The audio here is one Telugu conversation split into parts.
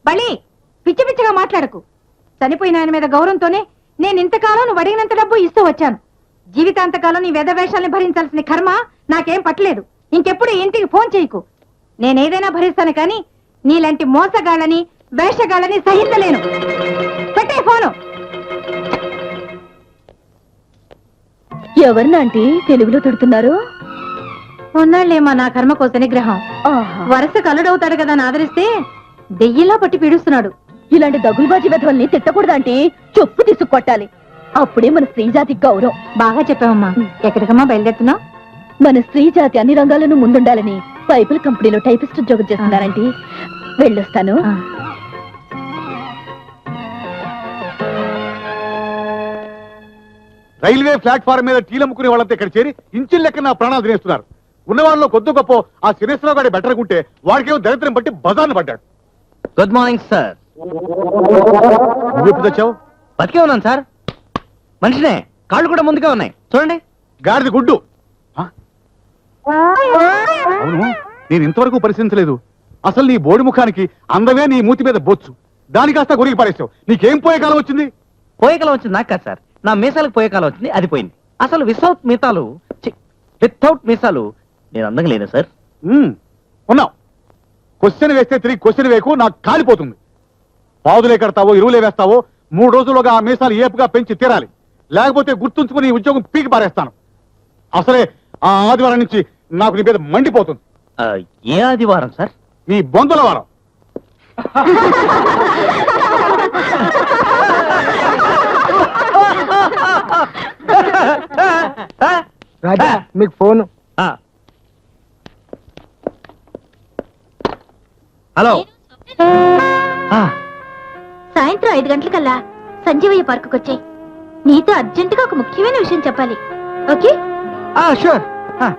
బలి పిచ్చి పిచ్చిగా మాట్లాడకు. చనిపోయిన ఆయన మీద గౌరవంతోనే నేను ఇంతకాలం నువ్వు అడిగినంత డబ్బు ఇస్తూ వచ్చాను. జీవితాంతకాలం నీ వేషాలని భరించాల్సిన కర్మ నాకేం పట్టలేదు. ఇంకెప్పుడు ఇంటికి ఫోన్ చేయకు. నేనేదైనా భరిస్తాను కానీ నీలాంటి మోసగాళ్ళని వేషగాళ్ళని సహించలేను. పెట్టే ఫోను. ఎవరినంటే తెలుగులో తిడుతున్నారు? ఉన్నాళ్ళేమా నా కర్మ కోసం నిగ్రహం. వరుస కలుడవుతాడు కదా అని ఆదరిస్తే దెయ్యిలా పట్టి పీడుస్తున్నాడు. ఇలాంటి దగులుబాజీ వెధవల్ని తిట్టకూడదంటే చెప్పు తీసుకొట్టాలి. అప్పుడే మన స్త్రీ జాతి గౌరవం. బాగా చెప్పావమ్మా. ఎక్కడికమ్మా బయలుదేరుతున్నావు? మన స్త్రీ జాతి అన్ని రంగాలను ముందుండాలని పైపుల కంపెనీలో టైపిస్ట్ ఉద్యోగం చేస్తున్నారంటే వెళ్ళొస్తాను. రైల్వే ప్లాట్ఫారం మీద టీలమ్ముకునే వాళ్ళంతా ఇక్కడ చేరి ఇంచుల లెక్క నా ప్రాణాలు తినేస్తున్నారు. ఉన్న వాళ్ళలో కొద్ది గొప్ప ఆ శనేశ్వరరావు గారి బెటర్కుంటే వాడికేమో దరిద్రం బట్టి బజార్ను పడ్డాడు. Good morning sir. నువ్వెప్పుడు వచ్చావు? బతికే ఉన్నాను సార్. మనిషినే, కాళ్ళు కూడా ముందుగా ఉన్నాయి చూడండి. గాడిది గుడ్డు. అవును, నేను ఇంతవరకు పరిశీలించలేదు. అసలు నీ బోడి ముఖానికి అందమే నీ మూతి మీద బొచ్చు. దాని కాస్త గురికి పారేస్తావు. నీకేం పోయే కాలం వచ్చింది? పోయే కాలం వచ్చింది నాకు కాదు సార్, నా మీసాలకు పోయే కాలం వచ్చింది. అది పోయింది. అసలు వితౌట్ మీసాలు నేను అందంగా లేను సార్. ఉన్నావు. క్వశ్చన్ వేస్తే తిరిగి క్వశ్చన్ వేయకు, నాకు కాలిపోతుంది. పాదులే కడతావో ఇరువులే వేస్తావో 3 రోజుల్లోగా ఆ మీసాలు ఏపుగా పెంచి తీరాలి. లేకపోతే గుర్తుంచుకుని ఈ ఉద్యోగం పీకి పారేస్తాను. అసలే ఆ ఆదివారం నుంచి నాకు నీ మీద మండిపోతుంది. ఏ ఆదివారం సార్? నీ బొందుల వారం. రాజా మీకు ఫోన్. హలో. సాయంత్రం 5 గంటలకల్లా సంజీవయ్య పార్కుకి వచ్చాయి. నీతో అర్జెంటుగా ఒక ముఖ్యమైన విషయం చెప్పాలి. ఓకే? షూర్. హాయ్.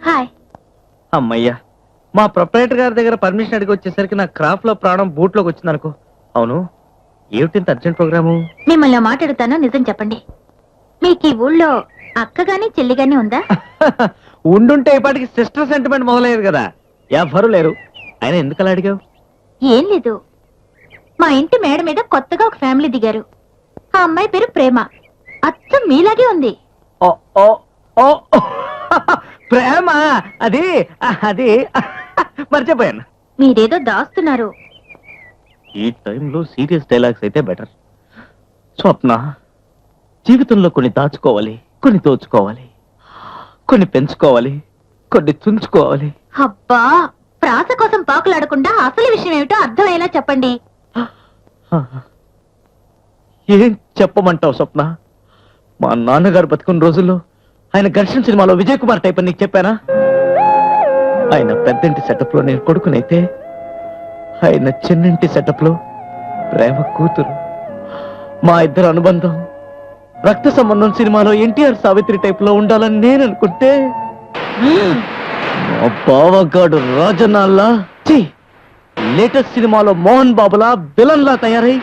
హాయ్. అమ్మయ్యా, మా ప్రొపరేటర్ గారి దగ్గర పర్మిషన్ అడిగి వచ్చేసరికి నా క్రాఫ్ట్ లో ప్రాణం బూట్ లోకి వచ్చింది అనుకో. అవును, ఏమిటి అర్జెంట్ ప్రోగ్రాము? మిమ్మల్ని మాట్లాడుతాను, నిజం చెప్పండి. మీకు ఈ ఊళ్ళో అక్క గాని చెల్లి గాని ఉందా? ఉండుంటే ఇప్పటికి సిస్టర్ సెంటిమెంట్ మొదలయ్యేది కదా. ఎవరు లేరు. ఆయన ఎందుకలా అడిగావు? ఏం లేదు, మా ఇంటి మేడ మీద కొత్తగా ఒక ఫ్యామిలీ దిగారు. ఆ అమ్మాయి పేరు ప్రేమ. అచ్చం మీలాగే ఉంది. ఓ ఓ ఓ ప్రేమ. అది అది మర్చిపోయాను. మీరేదో దాస్తున్నారు. ఈ టైంలో సీరియస్ డైలాగ్స్ అయితే బెటర్. స్వప్న, జీవితంలో కొన్ని దాచుకోవాలి, కొన్ని దోచుకోవాలి, కొన్ని పెంచుకోవాలి, కొన్ని తుంచుకోవాలి. అబ్బా, ప్రాస కోసం పాకులాడకుండా అసలు విషయం ఏమిటో అర్థమయ్యేలా చెప్పండి. ఏం చెప్పమంటావు స్వప్న? మా నాన్నగారు బతుకున్న రోజుల్లో ఆయన ఘర్షణ సినిమాలో విజయ్ కుమార్ టైప్ అని నీకు చెప్పానా? ఆయన పెద్దంటి సెటప్ లో నేను కొడుకునైతే, ఆయన చిన్నింటి సెటప్ లో ప్రేమ కూతురు. మా ఇద్దరు అనుబంధం రక్త సంబంధం సినిమాలో ఎన్టీఆర్ సావిత్రి టైప్ లో ఉండాలని నేను అనుకుంటే, మా బావగాడు రాజనాల్లా లేటెస్ట్ సినిమాలో మోహన్ బాబులా విలన్ లా తయారై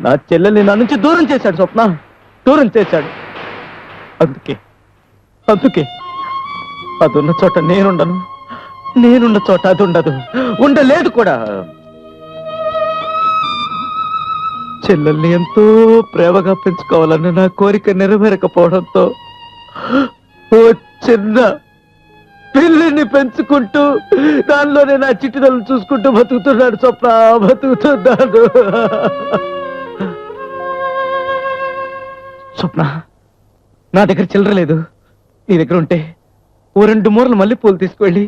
నా చెల్లెల్ని నా నుంచి దూరం చేశాడు. స్వప్న, దూరం చేశాడు. అందుకే అదున్న చోట నేనుండను, నేనున్న చోట అది ఉండదు, ఉండలేదు కూడా. చెల్లెల్ని ఎంతో ప్రేమగా పెంచుకోవాలన్న నా కోరిక నెరవేరకపోవడంతో ఓ చిన్న పిల్లిని పెంచుకుంటూ దానిలోనే నా చిట్టిదలను చూసుకుంటూ బతుకుతున్నాడు. స్వప్న, బతుకుతున్నాడు. స్వప్న, నా దగ్గర చిల్లర లేదు. నీ దగ్గర ఉంటే ఓ 2 మూరలు మల్లెపూలు తీసుకువెళ్ళి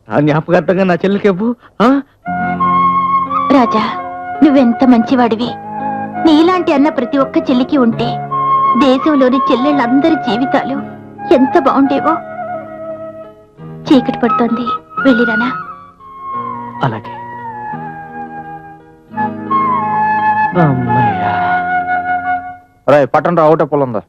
ఆ జ్ఞాపకార్థంగా నా చెల్లెలకి ఇవ్వు. రాజా, నువ్వెంత మంచివాడివి. నీలాంటి అన్న ప్రతి ఒక్క చెల్లికి ఉంటే దేశంలోని చెల్లెళ్ళందరి జీవితాలు ఎంత బాగుండేవో. చీకటి పడుతోంది, వెళ్ళిరానా? అలాగే. అమ్మయ్యా. పట్టణం అవుట పొలందా?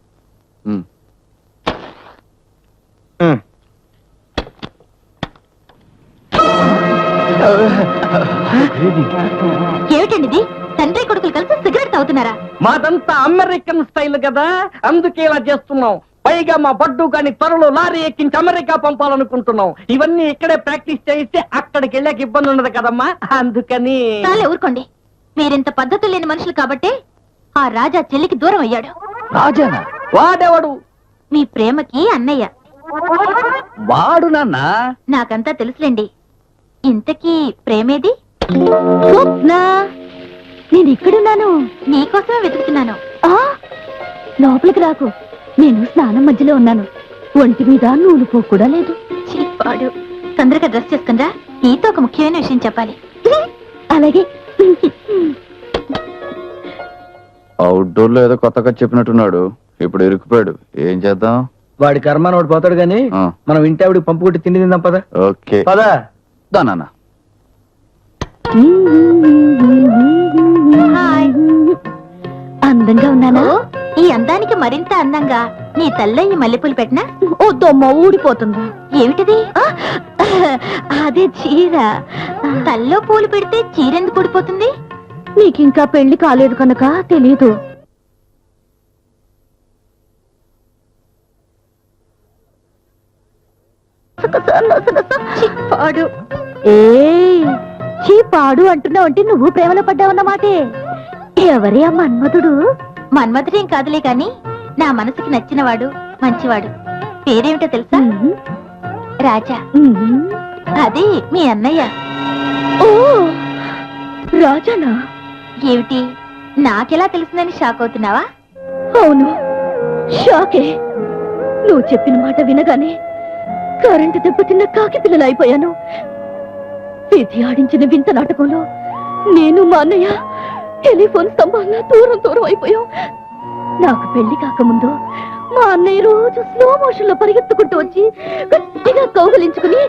ఏమిటండి ఇది? తండ్రి కొడుకులు కలిసి సిగరెట్ తాగుతున్నారా? మాదంతా అమెరికన్ స్టైల్ కదా, అందుకే ఇలా చేస్తున్నాం. పైగా మా బడ్డు గాని త్వరలో లారీ ఎక్కించి అమెరికా పంపాలనుకుంటున్నాం. ఇవన్నీ ఇక్కడే ప్రాక్టీస్ చేయిస్తే అక్కడికి వెళ్ళాక ఇబ్బంది ఉండదు కదమ్మా, అందుకని. చాలే ఊరుకోండి. మీరింత పద్ధతులు లేని మనుషులు కాబట్టి ఆ రాజా చెల్లికి దూరం అయ్యాడు. రాజానా? వాడెవడు? మీ ప్రేమకి అన్నయ్య. వాడు నాన్న. నాకంతా తెలుసులేండి. ఇంతకీ ప్రేమేది? స్వప్న, నేను ఇక్కడున్నాను. నీకోసమే వెతుకుతున్నాను. లోపలికి రాకు, నేను స్నానం మధ్యలో ఉన్నాను. ఒంటి మీద నూలు పో కూడా లేదు. చీపాడు. తొందరగా డ్రెస్ చేసుకుందా, నీతో ఒక ముఖ్యమైన విషయం చెప్పాలి. అలాగే. అవుట్డోర్ లో ఏదో కొత్తగా చెప్పినట్టున్నాడు. ఇప్పుడు ఇరుక్కుపోయాడు. ఏం చేద్దాం? వాడి కర్మ నోడు పోతాడు గాని ఆ. మనం ఇంటి ఆవిడ పంపు కొట్టి తిండి తిందాం పద. ఓకే పదా. దానా హాయ్. అందంగా ఉన్నానా? ఈ అందానికి మరింత అందంగా నీ తల్లయ్యి మల్లెపూలు పెట్టినా ఓ దొమ్మ ఊడిపోతుందా? ఏమిటిది? అదే చీర. తల్లో పూలు పెడితే చీర ఎందుకు ఊడిపోతుంది? నీకింకా పెళ్లి కాలేదు కనుక తెలీదు. చీపాడు. చీపాడు అంటున్నావు అంటే నువ్వు ప్రేమలో పడ్డావన్నమాటే. ఎవరే ఆ మన్మధుడు? మన్మధుడేం కాదులే కాని నా మనసుకి నచ్చినవాడు, మంచివాడు. పేరేమిటో తెలుసా? రాజా. అది మీ అన్నయ్య. ఓ రాజానా? ఏమిటి, నాకెలా తెలిసిందని షాక్ అవుతున్నావా? అవును, షాకే. నువ్వు చెప్పిన మాట వినగానే కరెంటు దెబ్బతిన్న కాకి పిల్లలు అయిపోయాను. విధి ఆడించిన వింత నాటకంలో నేను మా అన్నయ్య టెలిఫోన్ స్తంభాల్లో దూరం దూరం అయిపోయాం. నాకు పెళ్లి కాకముందు మా అన్నయ్య రోజు స్లో మోషన్ లో పరిగెత్తుకుంటూ వచ్చి గట్టిగా కౌగలించుకుని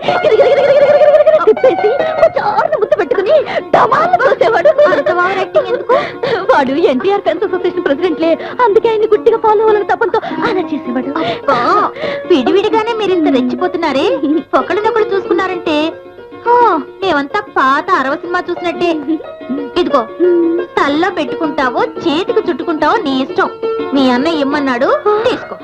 తిప్పేసి చారును ముద్దు పెట్టుకుని డమాలు తోసేవాడు. వాడు ఎన్టీఆర్ ఫ్యాన్స్ అసోసియేషన్ ప్రెసిడెంట్లే, అందుకే ఆయన గుట్టిగా ఫాలో అవ్వాలని తప్పంతో అలా చేసేవాడు. విడివిడిగానే మీరు ఇంత రెచ్చిపోతున్నారే, ఒకళ్ళనొకళ్ళు చూసుకున్నారంటే మేమంతా పాత 60 సినిమా చూసినట్టే. ఇదిగో, తల్లో పెట్టుకుంటావో చేతికి చుట్టుకుంటావో నీ ఇష్టం. మీ అన్నయ్య ఇమ్మన్నాడు, తీసుకో.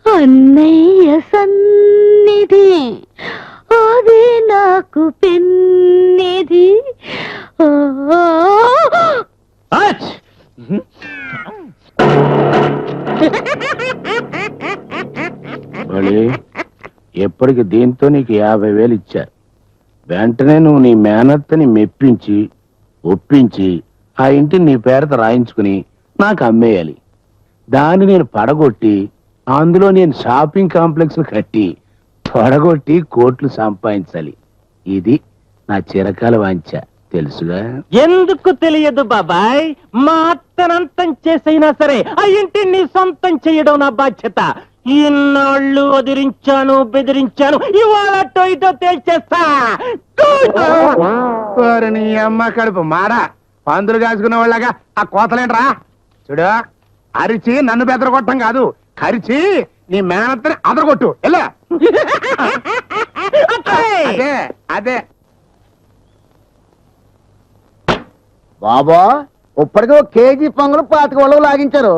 అన్నయ్య సన్నిధి అదే నాకు పెన్నిధి. ఎప్పటికి దీంతో నీకు 50,000 ఇచ్చారు. వెంటనే నువ్వు నీ మేనత్తని మెప్పించి ఒప్పించి ఆ ఇంటిని నీ పేరుతో రాయించుకుని నాకు అమ్మేయాలి. దాన్ని నేను పడగొట్టి అందులో నేను షాపింగ్ కాంప్లెక్స్ కట్టి పడగొట్టి కోట్లు సంపాదించాలి. ఇది నా చిరకాల వాంఛ, తెలుసుగా? ఎందుకు తెలియదు బాబాయ్, మా అత్తనంతం చేసైనా సరే ఆ ఇంటిని నీ సొంతం చేయడం నా బాధ్యత. ఇన్నాళ్ళు వదిరించాను, బెదిరించాను, ఇవాళ అటో ఇటో తేల్చేస్తా. నీ అమ్మ కడుపు మారా, పందులు కాసుకునే వాళ్ళగా ఆ కోతలేంట్రా. చూడు, అరిచి నన్ను బెదరగొట్టం కాదు, కరిచి నీ మేనత్తని అదరగొట్టు. ఎలా? అదే అదే బాబా, ఇప్పటికే 1 కేజీ పొంగలు 25 ఒళ్ళవు లాగించారు.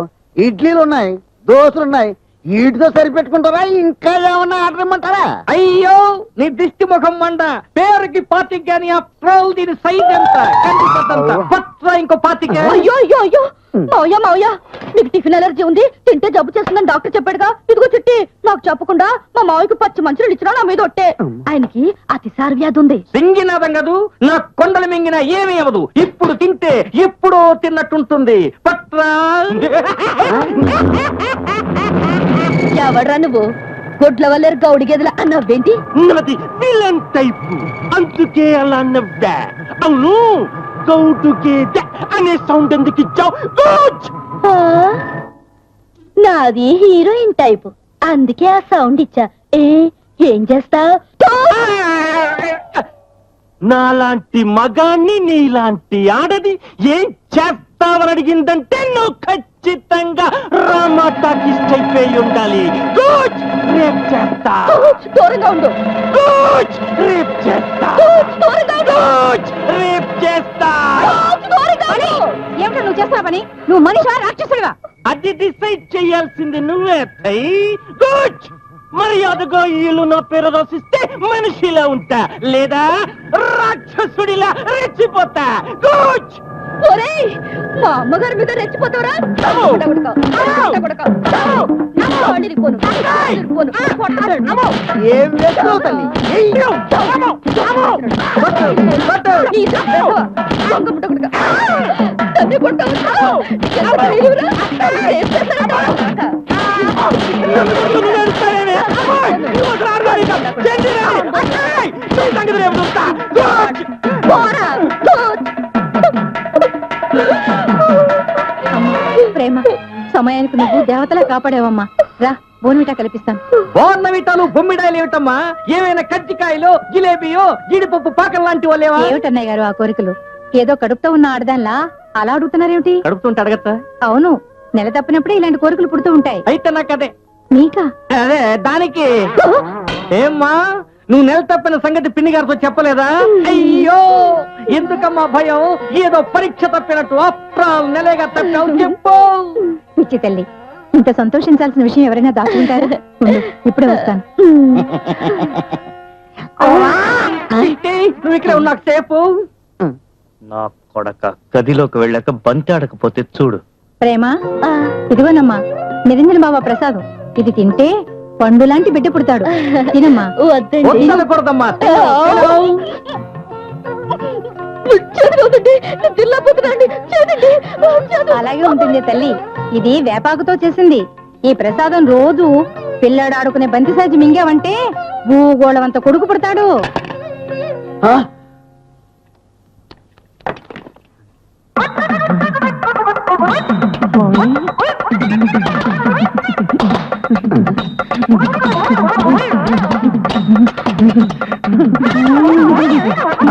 ఇడ్లీలు ఉన్నాయి, దోశలున్నాయి. వీటితో సరిపెట్టుకుంటారా? ఇంకా ఏమన్నా ఆర్డర్ ఇమ్మంటారా? అయ్యో, నీ దిష్టి ముఖం మండ. పేరుకి 25 గాని అప్రోల్ దీని సైజ్ ఎంత? ఇంకో 25. అయ్యో అయ్యో అయ్యో, మావయ్య మావయ్య, నీకు టిఫిన్ ఎలర్జీ ఉంది, తింటే జబ్బు చేస్తుందని డాక్టర్ చెప్పాడుగా. ఇదిగో చిట్టి, నాకు చెప్పకుండా మా మావయ్యకు పచ్చి మంచులు ఇచ్చినా నా మీద ఒట్టే. ఆయనకి అతిసార వ్యాధి ఉంది. సింగినాదం కదూ, నా కొండలు మింగినా ఏమీ అవదు. ఇప్పుడు తింటే ఎప్పుడో తిన్నట్టుంటుంది. పట్రా. ఎవడ్రా నువ్వు? గుడ్ల వల్లేరు గౌడి గెదల అన్నవ్వేంటి? నాది విలన్ టైపు, అందుకే అలా నవ్వా. అవును, గౌడు గేదె అనే సౌండ్ ఎందుకు ఇచ్చావు? నాది హీరోయిన్ టైపు, అందుకే ఆ సౌండ్ ఇచ్చా. ఏం చేస్తావ్? నాలాంటి మగాన్ని నీలాంటి ఆడది ఏం చేస్తావని అడిగిందంటే నువ్వు ఖచ్చితంగా రామాటాకిస్ట్ అయిపోయి ఉండాలి. గుడ్, రేప్ చేస్తా. దూరంగా ఉండు. గుడ్, రేప్ చేస్తా. గుడ్, రేప్ చేస్తా. ఏమిటో నువ్వు చేస్తావు పని? నువ్వు మనిషా రాక్షసుడివా? అది డిసైడ్ చేయాల్సింది నువ్వే అత్తయ్. గుడ్, మర్యాదగా ఇల్లు నా పేరు రాసిస్తే మనిషిలా ఉంటా, లేదా రాక్షసుడిలా రెచ్చిపోతా. గుడ్. ఒరేయ్, మా అమ్మగారి మీద రెచ్చిపోతావరా? ఏం వేస్తున్నావు తల్లి? ప్రేమ, సమయానికి నువ్వు దేవతలా కాపాడేవమ్మా. రా, బోన్విటా కల్పిస్తాను. బోర్నవిటాలు బొమ్మిడాయలు ఏమిటమ్మా? ఏమైనా కజ్జికాయలు, జిలేబియో, జీడిపప్పు పాకం లాంటి వాళ్ళేవా? ఏమిటన్నయ్య గారు ఆ కోరికలు? ఏదో కడుపుతో ఉన్న ఆడదాన్లా అలా అడుగుతున్నారేమిటి? కడుపుతుంటే అడగత్తా? అవును, నెల తప్పినప్పుడే ఇలాంటి కోరికలు పుడుతూ ఉంటాయి. అయితే నాకు అదే నీకా? అదే దానికి. ఏమ్మా, నువ్వు నెల తప్పిన సంగతి పిన్ని గారితో చెప్పలేదా? అయ్యో, ఎందుకమ్మా భయం? ఏదో పరీక్ష తప్పినట్టు. అప్రాల్ నెలగా తప్పావు, చెప్పు. పిచ్చి తల్లి, ఇంత సంతోషించాల్సిన విషయం ఎవరైనా దాచుకుంటారా? ఉండు, ఇప్పుడే వస్తాను. ఏంటి, నువ్వు ఇక్కడే ఉన్నాకు సేపు? నా కొడక, గదిలోకి వెళ్ళాక బంతి ఆడకపోతే చూడు. ప్రేమ, ఇదిగోనమ్మా నిరంజన బాబా ప్రసాదం. ఇది తింటే పండు లాంటి బిడ్డ పుడతాడు. తినమ్మా. వద్దనకూడదమ్మా. అలాగే ఉంటుంది తల్లి. ఇది వేపాకుతో చేసింది. ఈ ప్రసాదం రోజు పిల్లాడు ఆడుకునే బంతి సైజు మింగావంటే భూగోళం అంత కొడుకు పుడతాడు.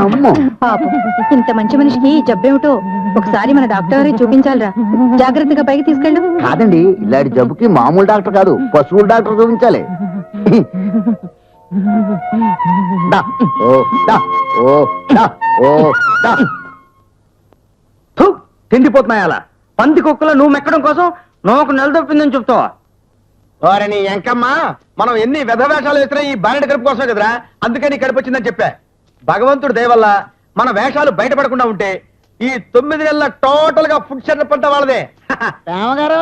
అమ్మో, పాపం, ఇంత మంచి మనిషికి ఈ జబ్బేమిటో ఒకసారి మన డాక్టర్ గారికి చూపించాలిరా. జాగ్రత్తగా పైకి తీసుకెళ్ళు. కాదండి, ఇలాంటి జబ్బుకి మామూలు డాక్టర్ కాదు, పశువుల డాక్టర్ చూపించాలి. దా, ఓ, దా, ఓ, దా, ఓ, దా. తిండిపోతున్నాయి అలా. పంది కుక్కలో నువ్వు మెక్కడం కోసం నోకు నెలదొప్పిందని చెప్తావా? వారని ఎంకమ్మా, మనం ఎన్ని వ్యధవేషాలు వేసినా ఈ బారెడు కడుపు కోసమే కదరా, అందుకని కడుపు వచ్చిందని చెప్పా. భగవంతుడు దయ వల్ల మన వేషాలు బయటపడకుండా ఉంటే ఈ 9 నెలల టోటల్ గా ఫుడ్ సెటప్ అంతా వాళ్ళదే. రామగారు,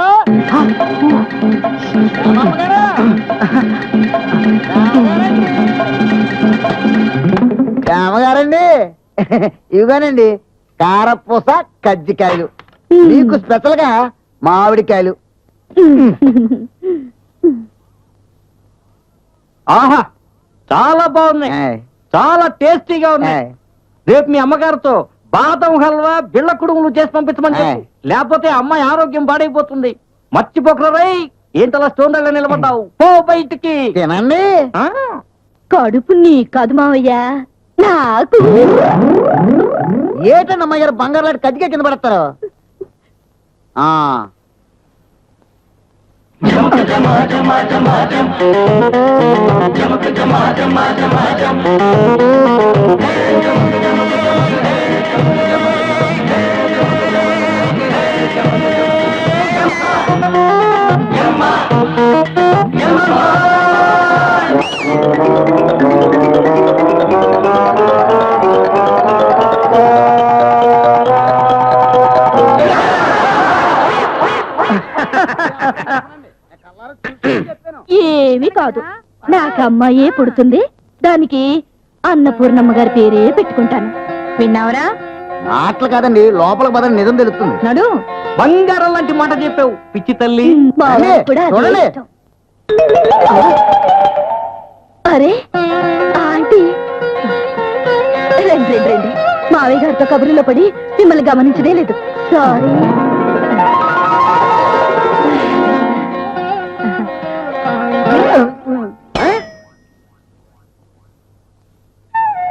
రామగారండి, ఇవిగానండి కారపూస కజ్జికాయలు, మీకు స్పెషల్ గా మామిడికాయలు. ఆహా, చాలా బాగున్నాయి, ఏయ్, చాలా టేస్టీగా ఉన్నాయి. ఏయ్, రేపు మీ అమ్మగారితో బాదం హల్వా, బిళ్ళ కుడుములు చేసి పంపించమని చెప్పు. లేకపోతే అమ్మాయి ఆరోగ్యం పాడైపోతుంది. మర్చిపోకరై. ఏంటలా స్టోన్ దగ్గర నిలబడ్డావు? పో బయటికి. తినండి. ఆ? కడుపు నీ కాదు మావయ్య, నాకు. ఏటండి అమ్మాయి గారు బంగారు లాంటి కజ్జికాయ కింద పడతారు? ఆ, ఏమీ కాదు, నాకు అమ్మాయే పుడుతుంది. దానికి అన్నపూర్ణమ్మ గారి పేరే పెట్టుకుంటాను. విన్నావరా? మాటలు కాదండి, లోపలికి పదండి, నిజం తెలుస్తుంది. నడు. బంగారం లాంటి మాట చెప్పావు పిచ్చి తల్లి. మా వాడికి కూడా అదే చూడండి. ఇష్టం. అరే ఆంటీ, రండి రండి రండి. మావయ్య గారితో కబుర్లో పడి మిమ్మల్ని గమనించదే లేదు. సారీ.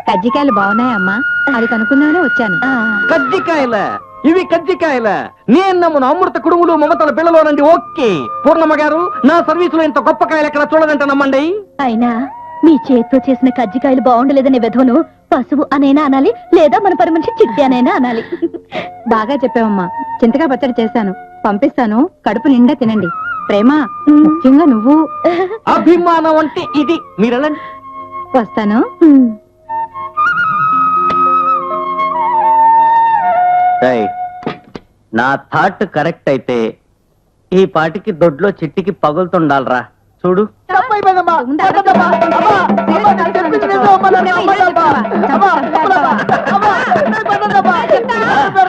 కజ్జికాయలు బాగున్నాయమ్మా, అది కనుక్కుందామనే వచ్చాను. కజ్జికాయల ఇవి కజ్జికాయల నేను నమ్మును అమృత కుడుములు మమతల పిల్లలోనండి. ఓకే పూర్ణమ్మ గారు, నా సర్వీసులో ఇంత గొప్ప కాయలు ఎక్కడ చూడదంట నమ్మండి. అయినా మీ చేత్తో చేసిన కజ్జికాయలు బాగుండలేదనే విధవను పశువు అనైనా అనాలి, లేదా మన పని మనిషి చిట్టి అనైనా అనాలి. బాగా చెప్పావమ్మా. చింతగా పచ్చడి చేశాను, పంపిస్తాను. కడుపు నిండా తినండి. ప్రేమ, ముఖ్యంగా నువ్వు. అభిమానం అంటే ఇది. మీరెళ్ళండి. వస్తాను. నా థాట్ కరెక్ట్ అయితే ఈ పాటికి దొడ్లో చిట్టికి పగులుతుండాలరా. చూడు తప్పైపోయిందమ్మా. ఉందా? అబ్బా, అబ్బా, అబ్బా, నేను చెప్పింది నిజం అమ్మా, నన్ను నమ్మాలమ్మా. అబ్బా, అబ్బా, అబ్బా, అబ్బా, అబ్బా, అబ్బా, అబ్బా, అబ్బా, అబ్బా,